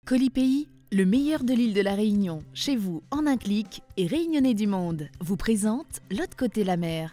Colipaís, le meilleur de l'île de la Réunion, chez vous en un clic et Réunionnais du monde, vous présente L'autre côté la mer.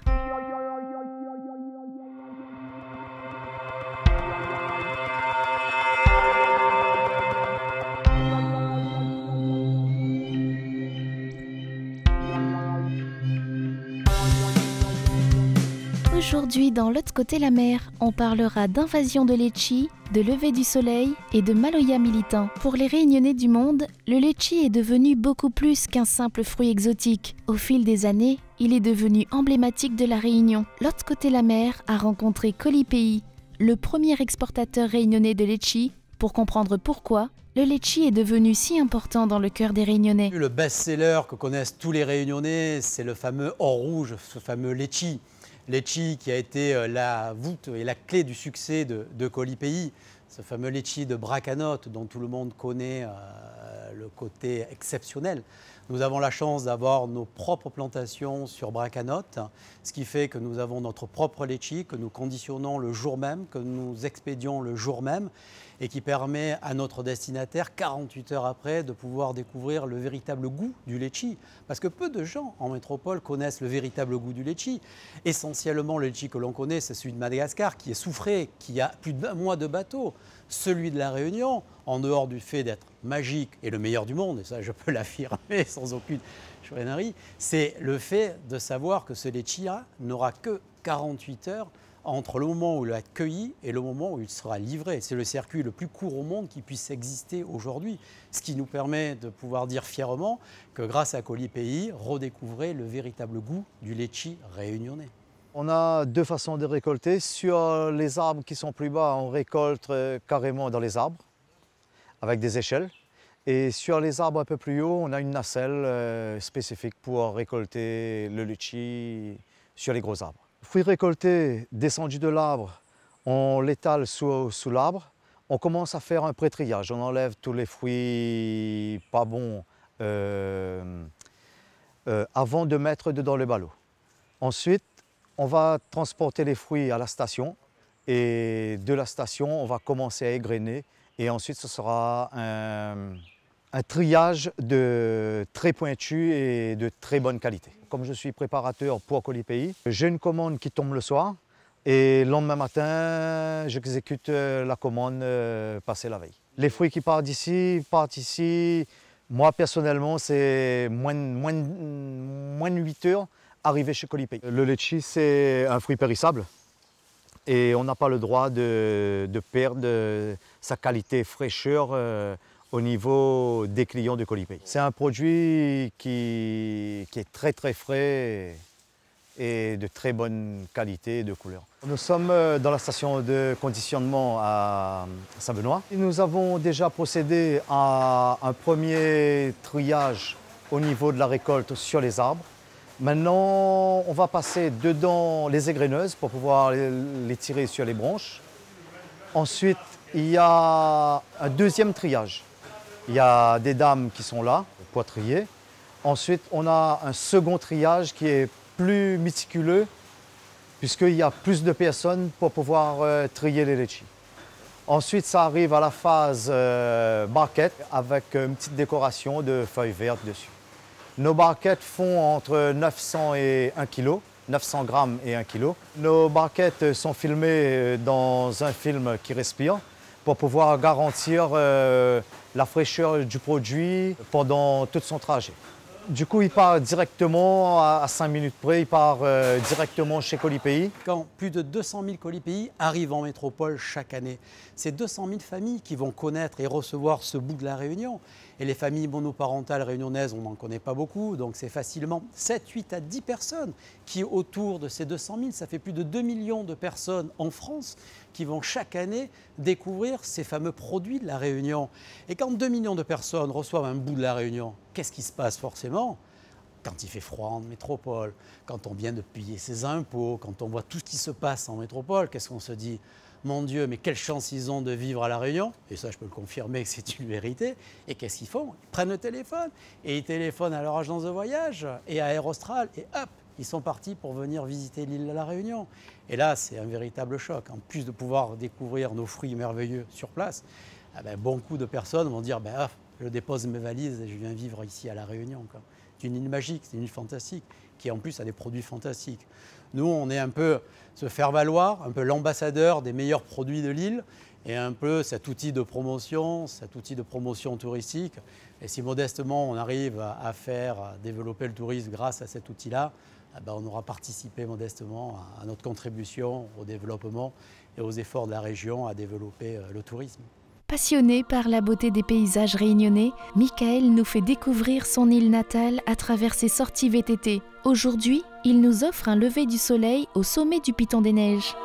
Aujourd'hui, dans L'autre côté la mer, on parlera d'invasion de Lecce, de lever du soleil et de Maloya militant. Pour les Réunionnais du monde, le Lecce est devenu beaucoup plus qu'un simple fruit exotique. Au fil des années, il est devenu emblématique de la Réunion. L'autre côté la mer a rencontré Colipaís, le premier exportateur réunionnais de Lecce, pour comprendre pourquoi le Lecce est devenu si important dans le cœur des Réunionnais. Le best-seller que connaissent tous les Réunionnais, c'est le fameux or rouge, ce fameux Lecce. Lecce qui a été la voûte et la clé du succès de Colipaís, ce fameux Lecce de Bracanotte dont tout le monde connaît le côté exceptionnel. Nous avons la chance d'avoir nos propres plantations sur Bracanotte, ce qui fait que nous avons notre propre Lecce que nous conditionnons le jour même, que nous expédions le jour même et qui permet à notre destinataire, 48 heures après, de pouvoir découvrir le véritable goût du Lecce. Parce que peu de gens en métropole connaissent le véritable goût du Lecce. Essentiellement, le Lecce que l'on connaît, c'est celui de Madagascar, qui est soufré, qui a plus d'un mois de bateau. Celui de la Réunion, en dehors du fait d'être magique et le meilleur du monde, et ça je peux l'affirmer sans aucune chourinnerie, c'est le fait de savoir que ce Lecce-là n'aura que 48 heures entre le moment où il va être cueilli et le moment où il sera livré. C'est le circuit le plus court au monde qui puisse exister aujourd'hui, ce qui nous permet de pouvoir dire fièrement que grâce à Colipaís, redécouvrez le véritable goût du Lecce réunionnais. On a deux façons de récolter. Sur les arbres qui sont plus bas, on récolte carrément dans les arbres, avec des échelles. Et sur les arbres un peu plus haut, on a une nacelle spécifique pour récolter le Lecce sur les gros arbres. Le fruit récolté, descendu de l'arbre, on l'étale sous l'arbre. On commence à faire un pré-triage. On enlève tous les fruits pas bons avant de mettre dedans le ballot. Ensuite, on va transporter les fruits à la station et de la station, on va commencer à égrener et ensuite ce sera un triage de très pointu et de très bonne qualité. Comme je suis préparateur pour Colipaís, j'ai une commande qui tombe le soir et le lendemain matin, j'exécute la commande passée la veille. Les fruits qui partent ici. Moi personnellement, c'est moins de 8 heures arrivé chez Colipaís. Le Lecce, c'est un fruit périssable et on n'a pas le droit de perdre sa qualité fraîcheur au niveau des clients de Colipaís. C'est un produit qui est très très frais et de très bonne qualité et de couleur. Nous sommes dans la station de conditionnement à Saint-Benoît. Nous avons déjà procédé à un premier triage au niveau de la récolte sur les arbres. Maintenant, on va passer dedans les égreneuses pour pouvoir les tirer sur les branches. Ensuite, il y a un deuxième triage. Il y a des dames qui sont là pour trier. Ensuite, on a un second triage qui est plus méticuleux puisqu'il y a plus de personnes pour pouvoir trier les Lecce. Ensuite, ça arrive à la phase barquette avec une petite décoration de feuilles vertes dessus. Nos barquettes font entre 900 et 1 kg, 900 grammes et 1 kg. Nos barquettes sont filmées dans un film qui respire pour pouvoir garantir la fraîcheur du produit pendant tout son trajet. Du coup, il part directement, à 5 minutes près, il part directement chez Colipaís. Quand plus de 200 000 Colipaís arrivent en métropole chaque année, c'est 200 000 familles qui vont connaître et recevoir ce bout de la Réunion. Et les familles monoparentales réunionnaises, on n'en connaît pas beaucoup, donc c'est facilement 7, 8 à 10 personnes qui, autour de ces 200 000, ça fait plus de 2 millions de personnes en France qui vont chaque année découvrir ces fameux produits de la Réunion. Et quand 2 millions de personnes reçoivent un bout de la Réunion, qu'est-ce qui se passe forcément ? Quand il fait froid en métropole, quand on vient de payer ses impôts, quand on voit tout ce qui se passe en métropole, qu'est-ce qu'on se dit ? Mon Dieu, mais quelle chance ils ont de vivre à La Réunion. Et ça, je peux le confirmer que c'est une vérité. Et qu'est-ce qu'ils font ? Ils prennent le téléphone et ils téléphonent à leur agence de voyage et à Air Austral et hop, ils sont partis pour venir visiter l'île de La Réunion. Et là, c'est un véritable choc. En plus de pouvoir découvrir nos fruits merveilleux sur place, beaucoup de personnes vont dire je dépose mes valises et je viens vivre ici à La Réunion. C'est une île magique, c'est une île fantastique, qui en plus a des produits fantastiques. Nous, on est un peu se faire valoir, un peu l'ambassadeur des meilleurs produits de l'île et un peu cet outil de promotion touristique. Et si modestement on arrive à développer le tourisme grâce à cet outil-là, on aura participé modestement à notre contribution au développement et aux efforts de la région à développer le tourisme. Passionné par la beauté des paysages réunionnais, Michael nous fait découvrir son île natale à travers ses sorties VTT. Aujourd'hui, il nous offre un lever du soleil au sommet du Piton des Neiges.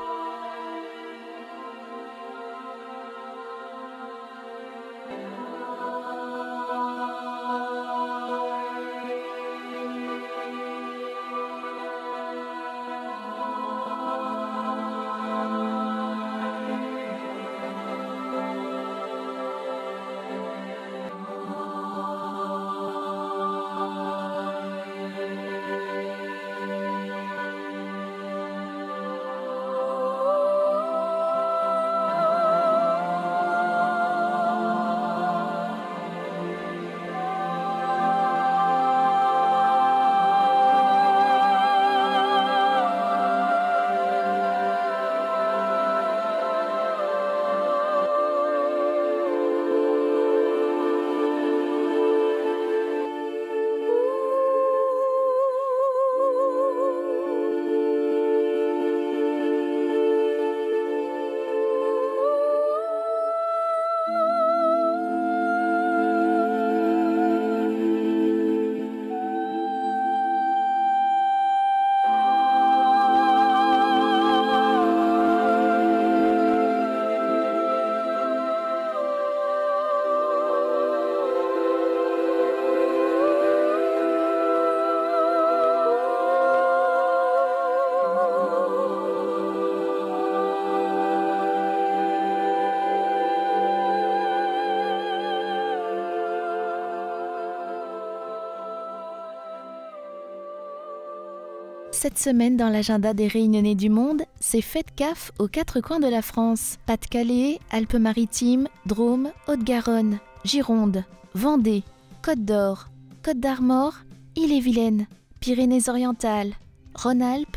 Cette semaine, dans l'agenda des Réunionnais du monde, c'est fête CAF aux quatre coins de la France. Pas-de-Calais, Alpes-Maritimes, Drôme, Haute-Garonne, Gironde, Vendée, Côte d'Or, Côte d'Armor, Ille-et-Vilaine, Pyrénées-Orientales, Rhône-Alpes,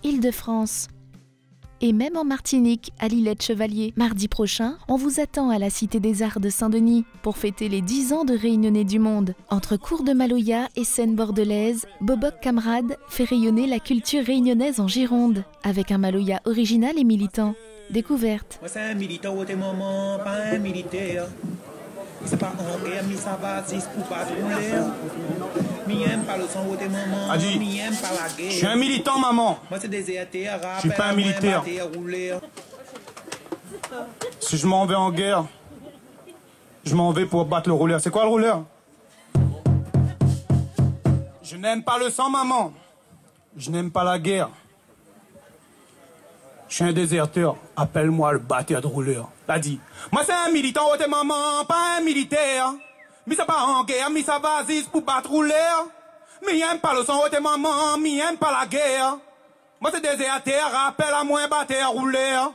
Île-de-France. Et même en Martinique, à l'Îlette Chevalier. Mardi prochain, on vous attend à la Cité des Arts de Saint-Denis pour fêter les 10 ans de Réunionnais du monde. Entre cours de Maloya et scène bordelaise, Boboc Camarade fait rayonner la culture réunionnaise en Gironde, avec un Maloya original et militant. Découverte. Moi, c'est un militant, au moment, pas un militaire. C'est pas en guerre, mais ça va, c'est pour pas rouler. Mi aime pas le son au moment, mi aime pas la guerre. Je suis un militant, maman. Moi, c'est des ERTR, je suis pas un militaire. Si je m'en vais en guerre, je m'en vais pour battre le rouleur. C'est quoi le rouleur? Je n'aime pas le sang, maman. Je n'aime pas la guerre. Je suis un déserteur, appelle-moi le batteur de rouleur. T'as dit, moi c'est un militant, oh t'es maman, pas un militaire. Mais ça pas en guerre, mais ça va zis pour battre rouleur. Mais y'aime pas le son, oh t'es maman, mais y'aime pas la guerre. Moi c'est déserteur, appelle à moi un batteur rouleur.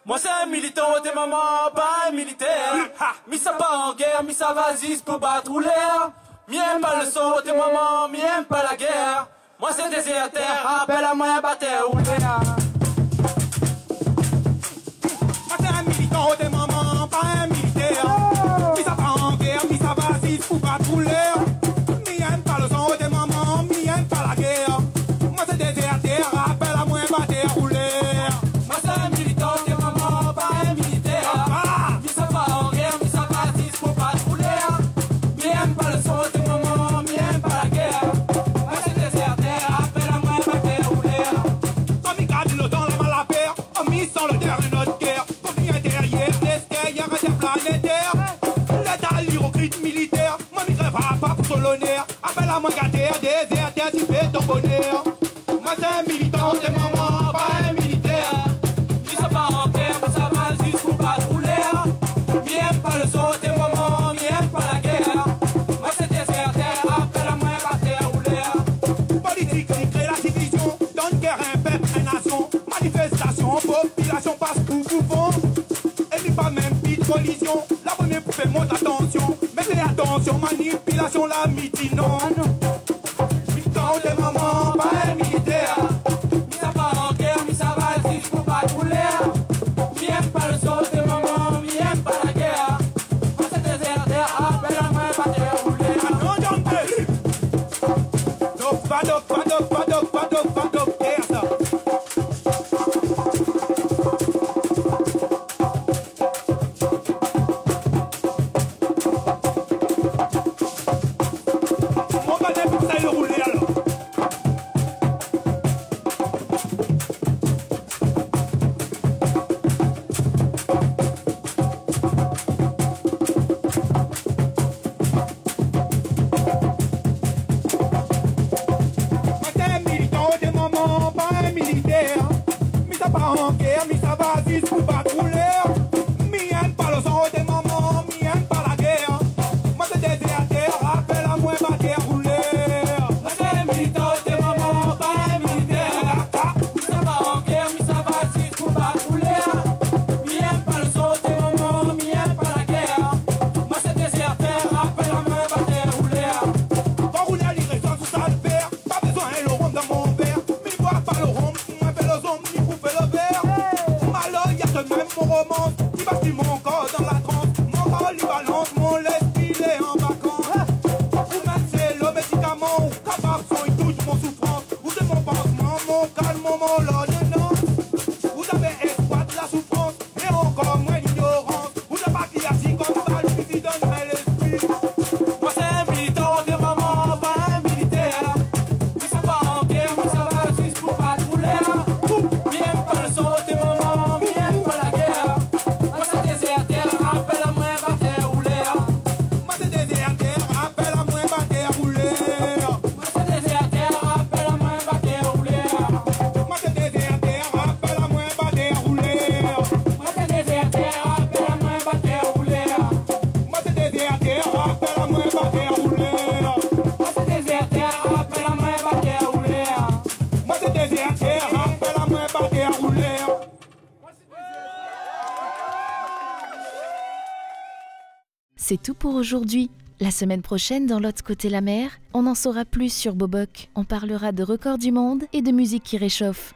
Moi c'est un militant, oh t'es maman, pas un militaire. Mais ça pas en guerre, mais ça va zis pour battre rouleur. Mais y'aime pas le son, oh t'es maman, mais y'aime pas la guerre. Moi c'est déserteur, appelle à moi un batteur rouleur. Oh t'es maman, pas un militaire. Mais ça va en guerre, mais ça va zis pour battre rouleur. Mais y'aime pas le son, oh t'es maman, mais y'aime pas la guerre. Moi c'est déserteur, appelle à moi un batteur rouleur. Moi c'est un militant, oh t'es maman, pas un militaire. Mais ça va en guerre, mais ça va zis pour battre rouleur. Mais y'aime pas le son, oh t'es maman, mais y'aime pas la guerre. Moi c'est déserteur, appelle à moi un batteur rouleur. On m'y garde le temps, la mal à faire. On m'y sent le terre de notre guerre. L'état l'hypocrite militaire, moi m'y crève pas pour l'honneur. Appelle à moi gâter, déserteur, tu fais ton bonheur. Moi c'est un militant, c'est maman, pas un militaire. Mais ça va en guerre, mais ça va juste pour battre rouleur. M'aime pas le son, t'es maman, m'aime pas la guerre. Moi c'est déserteur, appelle à moi batteur rouleur. Politique qui crée la division, donne guerre un peuple, une nation. Manifestation, population passe pour coupon. Et puis pas même petite collision, la première Attention, manipulation, la midi, non. Mi-temps de maman, pas un militaire. Mi ça va en guerre, mi ça va si je peux pas rouler. Mi aime pas le son de maman, mi aime pas la guerre. Quand c'est déserteur, appelle à moi, pas de rouler. Non, non, guerre, ça. Mon gars, n'est pas ça, il roule, alors. En guerre, mi ça va jusqu'au patrouilleur. Mi aime pas le son des mamans, mi aime pas la guerre. Moi c'est déserteur, rappelle à moi ma guerre rouleur. Moi c'est militant des mamans, pas un militaire. Mi ça va en guerre, mi ça va jusqu'au patrouilleur. Mi aime pas le son des mamans, mi aime pas la guerre. Moi c'est déserteur, rappelle à moi ma guerre rouleur. Quand rouler à l'irrésion sous ça le père, pas besoin de le rhum dans mon verre. Mi bois pas le rhum, moi fais le zombie. Même mon romance, qui bâtit mon corps dans la transe. Mon corps lui balance, mon laisse, il est en vacances. Ou même c'est le médicament, ou capable son, il touche mon souffrance. Ou c'est mon pansement, mon calme, mon l'ordonnance. Vous avez espoir de la souffrance, et encore moins d'ignorance. Vous n'avez pas qui assis comme ça, lui qui donne l'esprit. Moi c'est un militant de maman, pas un militaire. Mi ça va en guerre, mi ça va jusqu'au patrouilleur. Mi aime pas le son de maman, mi aime pas la guerre. Moi c'est déserteur, rappelle à moi ma terre rouleur. Moi c'est déserteur, rappelle à moi ma terre rouleur. Moi c'est déserteur, rappelle à moi ma terre rouleur. Moi c'est déserteur, rappelle à moi ma terre rouleur. Moi c'est déserteur, rappelle à moi ma terre rouleur. Moi c'est déserteur, rappelle à moi ma terre rouleur. Moi c'est déserteur, rappelle à moi ma terre rouleur. Moi c'est déserteur, rappelle à moi ma terre rouleur. C'est tout pour aujourd'hui. La semaine prochaine, dans l'autre côté la mer, on en saura plus sur Boboc. On parlera de records du monde et de musique qui réchauffe.